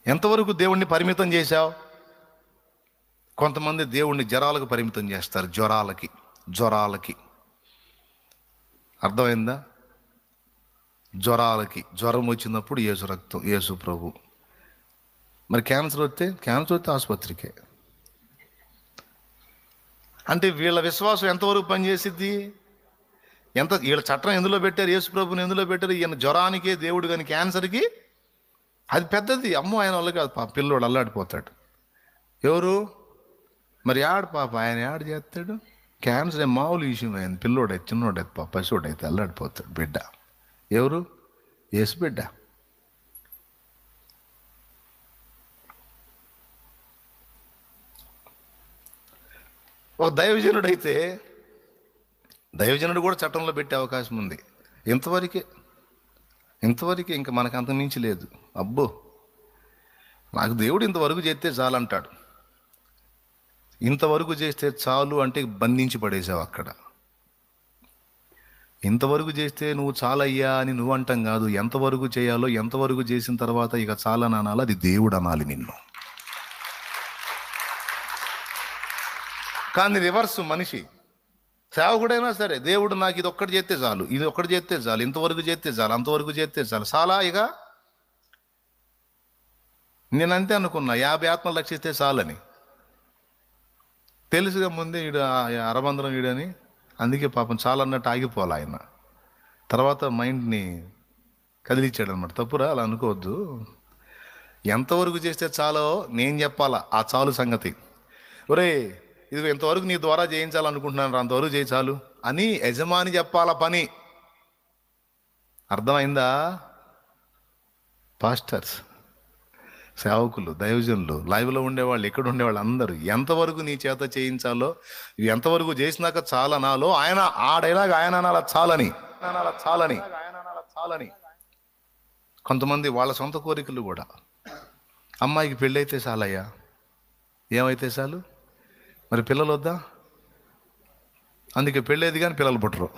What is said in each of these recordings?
ఎంతవరకు దేవుణ్ణి పరిమితం చేశావు? కొంతమంది దేవుణ్ణి జ్వరాలకు పరిమితం చేస్తారు. జ్వరాలకి అర్థమైందా? జ్వరం వచ్చినప్పుడు యేసు రక్తం, యేసు ప్రభు. మరి క్యాన్సర్ వస్తే ఆసుపత్రికే. అంటే వీళ్ళ విశ్వాసం ఎంతవరకు పనిచేసిద్ది? వీళ్ళ చట్టం ఎందులో పెట్టారు? యేసు ప్రభుని ఎందులో పెట్టారు? ఈయన జ్వరానికే దేవుడు, కానీ క్యాన్సర్కి అది పెద్దది. అమ్మో, ఆయన వల్ల కాదు. పిల్లోడు అల్లాడిపోతాడు. ఎవరు మరి? ఆయన యాడ్ చేస్తాడు. క్యాన్సర్ మామూలు విషయం. ఆయన పిల్లోడైతే, చిన్నోడైతే, పసివాడైతే అల్లాడిపోతాడు. బిడ్డ ఎవరు? యేసు బిడ్డ. ఒక దైవజనుడు కూడా చట్టంలో పెట్టే అవకాశం ఉంది. ఇంతవరకే, ఇంకా మనకు అంత మించి లేదు. అబ్బో, నాకు దేవుడు ఇంతవరకు చేస్తే చాలు అంటాడు. ఇంతవరకు చేస్తే చాలు అంటే బంధించి పడేసావు అక్కడ. ఇంతవరకు చేస్తే నువ్వు చాలయ్యా అని నువ్వు అంటాం కాదు. ఎంతవరకు చేయాలో, ఎంతవరకు చేసిన తర్వాత ఇక చాలని అనాలి. అది దేవుడు అనాలి నిన్ను. కానీ రివర్స్ మనిషి. సేవకుడైనా సరే, దేవుడు నాకు ఇది ఒక్కటి చేస్తే చాలు, ఇంతవరకు చేస్తే చాలు, అంతవరకు చేస్తే చాలు. చాలా ఇక నేనంతే అనుకున్నా, 50 ఆత్మలు రక్షిస్తే చాలని. తెలుసుగా ముందే అరబంధనం ఈడని. అందుకే పాపం చాలన్నట్టు ఆగిపోవాలి ఆయన. తర్వాత మైండ్ని కదిలిచ్చాడు అనమాట. తప్పురా, అలా అనుకోవద్దు. ఎంతవరకు చేస్తే చాలో నేను చెప్పాలా ఆ చాలు సంగతి. ఒరే, ఇది ఎంతవరకు నీ ద్వారా చేయించాలనుకుంటున్నాను, అంతవరకు చేయి చాలు అని యజమాని చెప్పాలా పని. అర్థమైందా? పాస్టర్స్, సేవకులు, దైవజనులు, లైవ్లో ఉండేవాళ్ళు, ఎక్కడ ఉండేవాళ్ళు అందరూ ఎంతవరకు నీ చేత చేయించాలో, ఎంతవరకు చేసినాక చాలనాలో ఆ డైలాగ్ ఆయన అనాల చాలని. కొంతమంది వాళ్ళ సొంత కోరికలు కూడా. అమ్మాయికి పెళ్ళైతే చాలయ్యా. ఏమైతే చాలు? మరి పిల్లలు వద్దా? అందుకే పెళ్ళేది కానీ పిల్లలు పుట్టరు.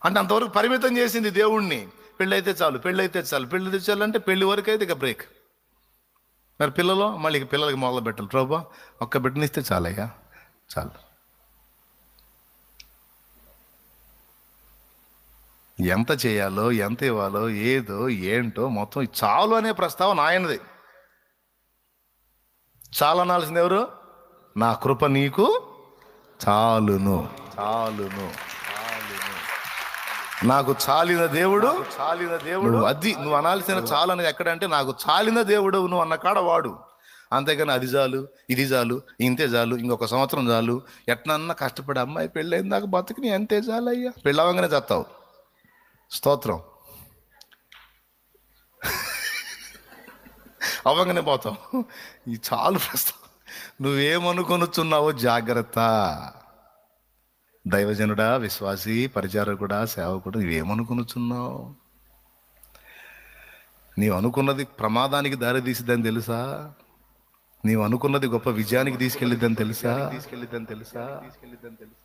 అంటే అంతవరకు పరిమితం చేసింది దేవుణ్ణి. పెళ్ళైతే చాలు అంటే పెళ్లి వరకు అయితే ఇక బ్రేక్. మరి పిల్లలు మళ్ళీ పిల్లలకి మొదలు పెట్టాలి. ప్రభా, ఒక్క బిడ్డనిస్తే చాలయ్యా, చాలు. ఎంత చేయాలో, ఎంత ఇవ్వాలో, ఏదో ఏంటో మొత్తం చాలు అనే ప్రస్తావన ఆయనది. చాలనాల్సింది ఎవరు? నా కృప నీకు చాలును. నాకు చాలిన దేవుడు. అది నువ్వు అనాల్సిన చాలు అనేది ఎక్కడంటే, నాకు చాలిన దేవుడు నువ్వు అన్న కాడ వాడు. అంతేగాని అది చాలు, ఇది చాలు, ఇంతే చాలు, ఇంకొక సంవత్సరం చాలు, ఎట్నన్నా కష్టపడి అమ్మాయి పెళ్ళైన దాకా బతుకుని అంతే చాలు అయ్యా. పెళ్ళవగానే చస్తావు. స్తోత్రం. అవ్వగానే పోతావు. ఈ చాలు ప్రస్తుతం. నువ్వేమనుకొనుచున్నావో జాగ్రత్త. దైవజనుడా, విశ్వాసి, పరిచారకుడా, సేవకుడు, నువ్వేమనుకొనుచున్నావు? నీవు అనుకున్నది ప్రమాదానికి దారి తీసిద్దని తెలుసా? నీవు అనుకున్నది గొప్ప విజయానికి తీసుకెళ్ళిద్దని తెలుసా?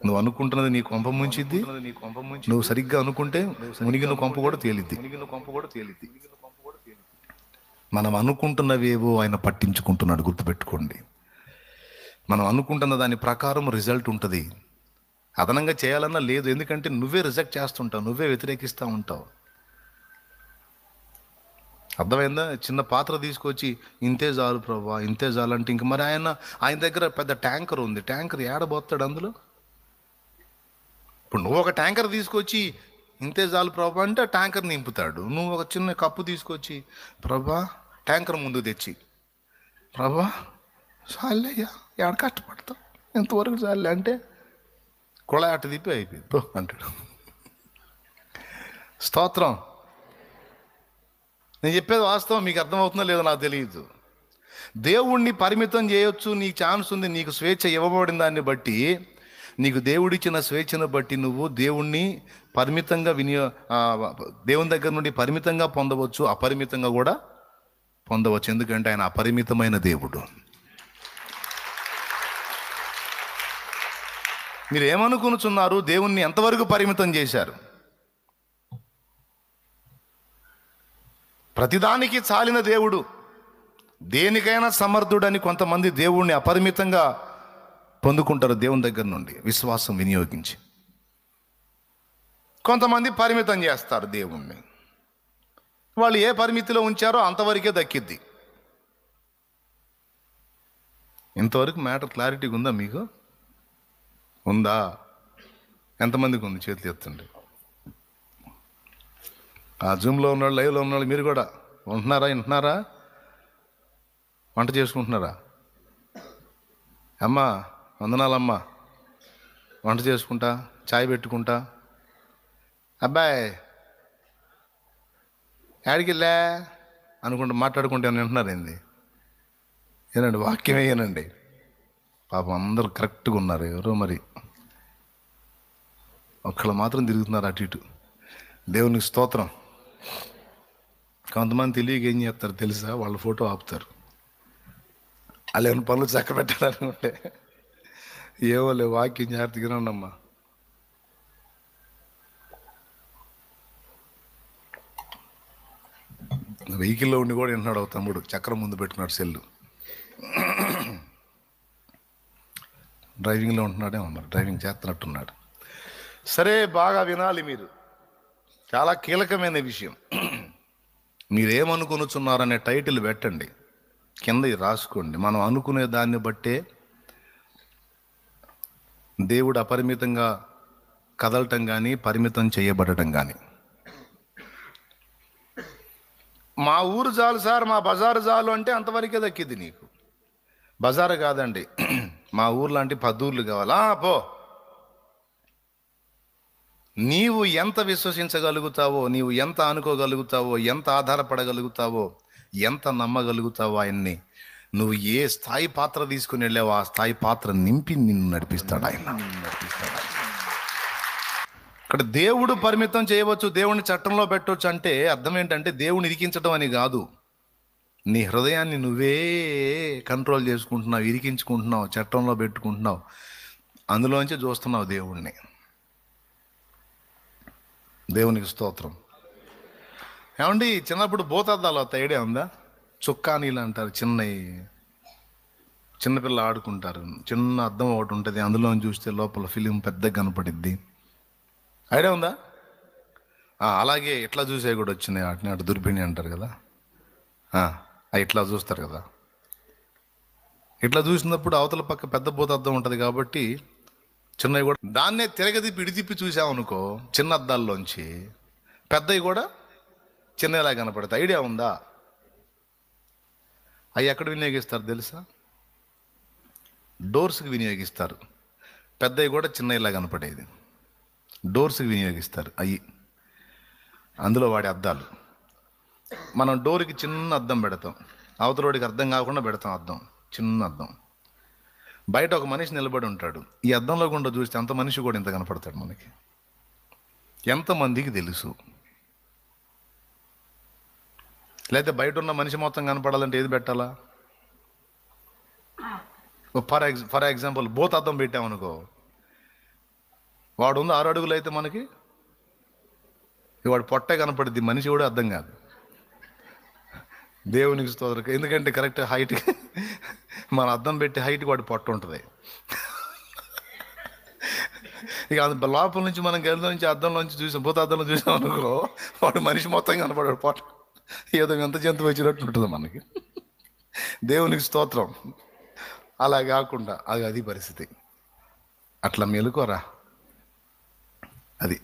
నువ్వు అనుకుంటున్నది నీ కొంప ముంచిద్ది. నువ్వు సరిగ్గా అనుకుంటే మునిగిన కొంప కూడా తేలిద్ది. మనం అనుకుంటున్నవేవో ఆయన పట్టించుకుంటున్నాడు. గుర్తుపెట్టుకోండి. మనం అనుకుంటున్న దాని ప్రకారం రిజల్ట్ ఉంటుంది. అదనంగా చేయాలన్నా లేదు. ఎందుకంటే నువ్వే రిజెక్ట్ చేస్తుంటావు, నువ్వే వ్యతిరేకిస్తూ ఉంటావు. అర్థమైందా? చిన్న పాత్ర తీసుకొచ్చి ఇంతే చాలు ప్రభా, ఇంతే చాలు అంటే ఇంక మరి ఆయన దగ్గర పెద్ద ట్యాంకర్ ఉంది. ట్యాంకర్ ఏడబోతాడు అందులో. ఇప్పుడు నువ్వు ఒక ట్యాంకర్ తీసుకొచ్చి ఇంతే చాలు ప్రభా అంటే ట్యాంకర్ నింపుతాడు. నువ్వు ఒక చిన్న కప్పు తీసుకొచ్చి ప్రభా ట్యాంకర్ ముందు తెచ్చి ప్రభా చాలయ్యా, ఏడ కష్టపడతావు, ఎంతవరకు చాలే అంటే కుళాయి అట్ట తిప్పి అయిపోయింది అంటాడు. స్తోత్రం. నేను చెప్పేది వాస్తవం. మీకు అర్థమవుతుందో లేదో నాకు తెలియదు. దేవుణ్ణి పరిమితం చేయొచ్చు, నీకు ఛాన్స్ ఉంది. నీకు స్వేచ్ఛ ఇవ్వబడిన దాన్ని బట్టి, నీకు దేవుడిచ్చిన స్వేచ్ఛను బట్టి నువ్వు దేవుణ్ణి పరిమితంగా దేవుని దగ్గర నుండి పరిమితంగా పొందవచ్చు, అపరిమితంగా కూడా పొందవచ్చు. ఎందుకంటే ఆయన అపరిమితమైన దేవుడు. మీరు ఏమనుకునుచున్నారు? దేవుణ్ణి ఎంతవరకు పరిమితం చేశారు? ప్రతిదానికి చాలిన దేవుడు, దేనికైనా సమర్థుడని కొంతమంది దేవుణ్ణి అపరిమితంగా పొందుకుంటారు దేవుని దగ్గర నుండి విశ్వాసం వినియోగించి. కొంతమంది పరిమితం చేస్తారు దేవుణ్ణి. వాళ్ళు ఏ పరిమితిలో ఉంచారో అంతవరకే దక్కిద్ది. ఇంతవరకు మ్యాటర్ క్లారిటీగా ఉందా మీకు? ఉందా? ఎంతమందికి ఉంది? చేతులు ఎత్తండి. ఆ జూమ్లో ఉన్నాడు, లైవ్లో ఉన్నాడు, మీరు కూడా వింటున్నారా? వంట చేసుకుంటున్నారా? అమ్మా వందనాలమ్మా, వంట చేసుకుంటా, చాయ్ పెట్టుకుంటా. అబ్బాయి యాడికిలే అనుకుంటా మాట్లాడుకుంటే వింటున్నారు ఏంది? ఏనండి, వాక్యమే ఏనండి. పాపం అందరూ కరెక్ట్గా ఉన్నారు. ఎవరో మరి ఒక్కళ్ళు మాత్రం తిరుగుతున్నారు అటు ఇటు. దేవునికి స్తోత్రం. కొంతమంది తెలియక ఏం చేస్తారు తెలుసా? వాళ్ళ ఫోటో ఆపుతారు. వాళ్ళు ఏమైనా పనులు చక్క పెట్టాలనుకుంటే. ఏమో లే, వాక్యం జాగ్రత్తగా ఉండమ్మా. వెహికల్లో ఉండి కూడా వింటున్నాడు ఒక తమ్ముడు, చక్రం ముందు పెట్టుకున్నాడు, సెల్లు డ్రైవింగ్లో ఉంటున్నాడేమో, మరి డ్రైవింగ్ చేస్తున్నట్టున్నాడు. సరే, బాగా వినాలి మీరు. చాలా కీలకమైన విషయం. మీరేమనుకొనుచున్నారనే టైటిల్ పెట్టండి, కింద రాసుకోండి. మనం అనుకునే దాన్ని బట్టే దేవుడు అపరిమితంగా కదలటం కానీ పరిమితం చేయబడటం కానీ. మా ఊరు చాలు సార్, మా బజారు చాలు అంటే అంతవరకే దక్కింది నీకు. బజారు కాదండి, మా ఊరు లాంటి 10 ఊర్లు కావాలా? పో. నీవు ఎంత విశ్వసించగలుగుతావో, నీవు ఎంత అనుకోగలుగుతావో, ఎంత ఆధారపడగలుగుతావో, ఎంత నమ్మగలుగుతావో ఆయన్ని, నువ్వు ఏ స్థాయి పాత్ర తీసుకుని వెళ్ళావో ఆ స్థాయి పాత్ర నింపి నిన్ను నడిపిస్తాడు ఆయన. ఇక్కడ దేవుడు పరిమితం చేయవచ్చు, దేవుని చట్టంలో పెట్టవచ్చు అంటే అర్థం ఏంటంటే దేవుని ఇరికించడం అని కాదు. నీ హృదయాన్ని నువ్వే కంట్రోల్ చేసుకుంటున్నావు, ఇరికించుకుంటున్నావు, చట్టంలో పెట్టుకుంటున్నావు, అందులోంచి చూస్తున్నావు దేవుణ్ణి. దేవునికి స్తోత్రం. ఏమండి, చిన్నప్పుడు భూతద్దాలు వస్తాయి, ఐడియా ఉందా? చుక్కానీలు అంటారు, చిన్నపిల్ల ఆడుకుంటారు. చిన్న అద్దం ఒకటి ఉంటుంది, అందులో చూస్తే లోపల ఫిలిం పెద్దగా కనపడిద్ది. ఐడియా ఉందా? అలాగే ఇట్లా చూసే కూడా వచ్చినాయి, వాటిని అటు దుర్బిణి అంటారు కదా. ఇట్లా చూస్తారు కదా. ఇట్లా చూసినప్పుడు అవతల పక్క పెద్ద భూతద్దం ఉంటుంది కాబట్టి చిన్నవి కూడా దాన్నే తిరగదిప్పి ఇడితిప్పి చూసామనుకో, చిన్న అద్దాల్లోంచి పెద్దవి కూడా చిన్నలా కనపడతాయి. ఐడియా ఉందా? అవి ఎక్కడ వినియోగిస్తారు తెలుసా? డోర్స్కి వినియోగిస్తారు. పెద్దవి కూడా చిన్నలా కనపడేది డోర్స్కి వినియోగిస్తారు. అందులో వాడే అద్దాలు. మనం డోర్కి చిన్న అద్దం పెడతాం, అవతలోడికి అర్థం కాకుండా పెడతాం అద్దం, చిన్న అద్దం. బయట ఒక మనిషి నిలబడి ఉంటాడు, ఈ అద్దంలో గుండా చూస్తే అంత మనిషి కూడా ఇంత కనపడతాడు మనకి. ఎంతమందికి తెలుసు? లేకపోతే బయట ఉన్న మనిషి మొత్తం కనపడాలంటే ఏది పెట్టాలా? ఫర్ ఎగ్జాంపుల్ బోత్ అద్దం పెట్టామనుకో, వాడు ఉంది 6 అడుగులు అయితే మనకి వాడు పొట్టే కనపడుద్ది, మనిషి కూడా అర్థం కాదు. దేవునికి స్తోత్రం. ఎందుకంటే కరెక్ట్ హైట్, మన అద్దం పెట్టి హైట్కి వాడు పొట్ట ఉంటుంది. ఇక లోపల నుంచి మనం గదిలో నుంచి అద్దంలోంచి చూసాం, భూత అద్దంలో చూసాం అనుకో, వాడు మనిషి మొత్తం కనపడాడు, పొట్ట ఏదో ఎంత జంతువు వచ్చినట్టు ఉంటుంది మనకి. దేవునికి స్తోత్రం. అలా కాకుండా అది పరిస్థితి. అట్లా మెలుకోరా. అది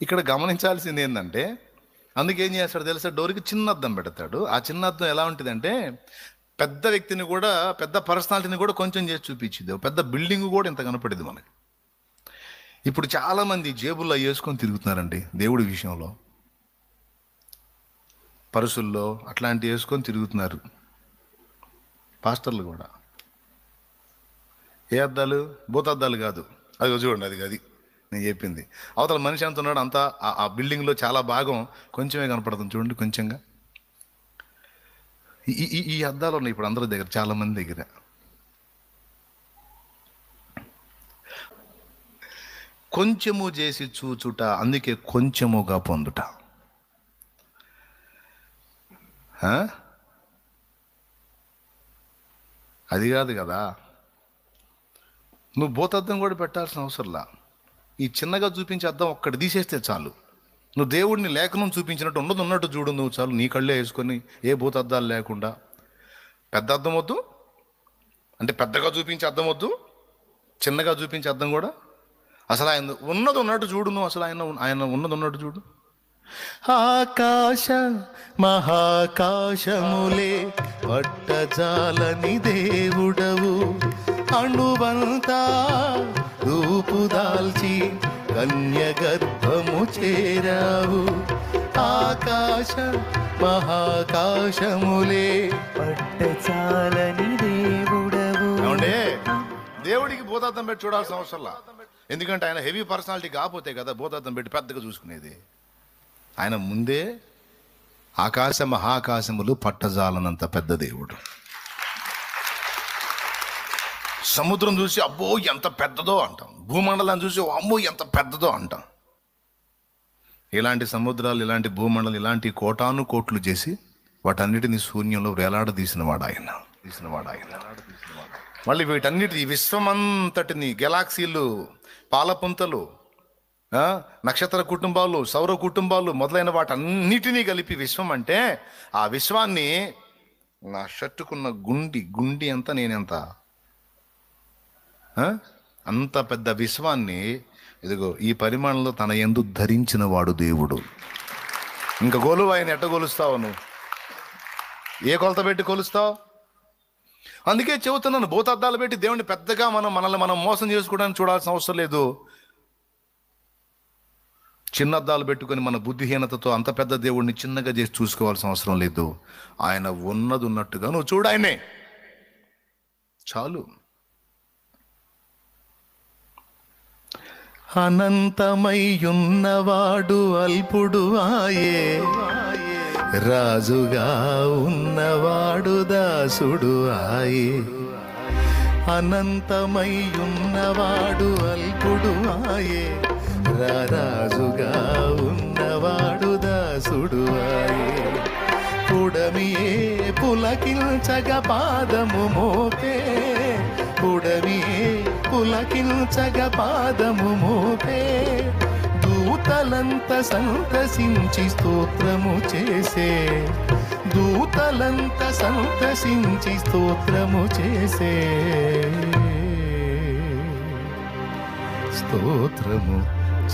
ఇక్కడ గమనించాల్సింది ఏంటంటే, అందుకేం చేస్తాడు తెలుసా? డోర్కి చిన్న అద్దం పెడతాడు. ఆ చిన్న అద్దం ఎలా ఉంటుందంటే పెద్ద వ్యక్తిని కూడా, పెద్ద పర్సనాలిటీని కూడా కొంచెం చేసి చూపించింది. పెద్ద బిల్డింగ్ కూడా ఇంత కనపడింది మనకి. ఇప్పుడు చాలామంది జేబుల్లో వేసుకొని తిరుగుతున్నారండి దేవుడి విషయంలో, పరుసుల్లో అట్లాంటివి వేసుకొని తిరుగుతున్నారు పాస్టర్లు కూడా. ఏ అద్దాలు? భూతద్దాలు కాదు. అది చూడండి, అది నేను చెప్పింది. అవతల మనిషి ఎంత ఉన్నాడు అంతా ఆ బిల్డింగ్లో చాలా భాగం కొంచెమే కనపడుతుంది చూడండి, కొంచెంగా. ఈ అద్దాలు ఉన్నాయి ఇప్పుడు అందరి దగ్గర, చాలా మంది దగ్గర. కొంచెము చేసి చూచుట, అందుకే కొంచెముగా పొందుట. అది కాదు కదా, నువ్వు భూతద్దం కూడా పెట్టాల్సిన అవసరంలా. ఈ చిన్నగా చూపించే అద్దం ఒక్కటి తీసేస్తే చాలు. నువ్వు దేవుడిని లేఖనం చూపించినట్టు ఉన్నట్టు చూడు నువ్వు చాలు. నీ కళ్ళే వేసుకొని ఏ భూతద్దాలు లేకుండా. పెద్ద అద్దం వద్దు, అంటే పెద్దగా చూపించే అద్దం వద్దు, చిన్నగా చూపించే అద్దం కూడా. అసలు ఆయన ఉన్నట్టు చూడు నువ్వు. అసలు ఆయన ఉన్నట్టు చూడు. ఆకాశ మహాకాశములే పట్టజాలని దేవుడవు, అణువంతా రూపుదాల్చి కన్య గర్భము చేరావు. ఆకాశ మహాకాశములే పట్టజాలని దేవుడవు. దేవుడికి భూతార్థం పెట్టి చూడాల్సిన అవసరంలా. ఎందుకంటే ఆయన హెవీ పర్సనాలిటీ కాకపోతే కదా భూతార్థం పెట్టి పెద్దగా చూసుకునేది. ఆయన ముందే ఆకాశ మహాకాశములు పట్టజాలనంత పెద్ద దేవుడు. సముద్రం చూసి అబ్బో ఎంత పెద్దదో అంటాం, భూమండలాన్ని చూసి అమ్మో ఎంత పెద్దదో అంటాం. ఇలాంటి సముద్రాలు, ఇలాంటి భూమండలం, ఇలాంటి కోటాను కోట్లు చేసి వాటన్నిటిని శూన్యంలో వేలాడదీసినవాడు ఆయన. మళ్ళీ వీటన్నిటి విశ్వమంతటిని, గెలాక్సీలు, పాలపుంతలు, నక్షత్ర కుటుంబాలు, సౌర కుటుంబాలు మొదలైన వాటన్నిటినీ కలిపి విశ్వం అంటే, ఆ విశ్వాన్ని నా షర్టుకున్న గుండి ఎంత, నేనెంత, అంత పెద్ద విశ్వాన్ని ఇదిగో ఈ పరిమాణంలో తన యందు ధరించిన వాడు దేవుడు. ఇంకా గోలు ఆయన ఎట్ట కొలుస్తావు నువ్వు? ఏ కొలత పెట్టి కొలుస్తావు? అందుకే చెబుతున్నాను, భూతద్దాలు పెట్టి దేవుడిని పెద్దగా మనల్ని మనం మోసం చేసుకోవడానికి చూడాల్సిన అవసరం లేదు. చిన్న అద్దాలు పెట్టుకొని మన బుద్ధిహీనతతో అంత పెద్ద దేవుడిని చిన్నగా చేసి చూసుకోవాల్సిన అవసరం లేదు. ఆయన ఉన్నట్టుగా నువ్వు చూడు, ఆయనే చాలు. అనంతమయ్యున్నవాడు అల్పుడు ఆయే, రాజుగా ఉన్నవాడు దాసుడు ఆయే. అనంతమయ్యున్నవాడు అల్పుడు ఆయే, రాజుగా ఉన్నవాడు దాసుడు ఆయే. పుడమియే పులకించగ పాదము మోపే, పుడమియే పులకించగ పాదము మోపే. దూతలంత సంతసించి స్తోత్రము చేసే, దూతలంత సంతసించి స్తోత్రము చేసే, స్తోత్రము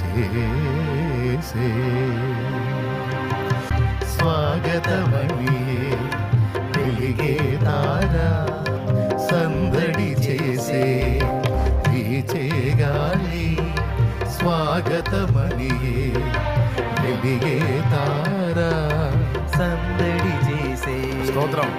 చేసే. స్వాగతమణి వెలిగే తారా, సందడి చేసే వీచే గాలి. స్వాగతమణి వెలిగే తారా, సందడి చేసే. స్తోత్రం.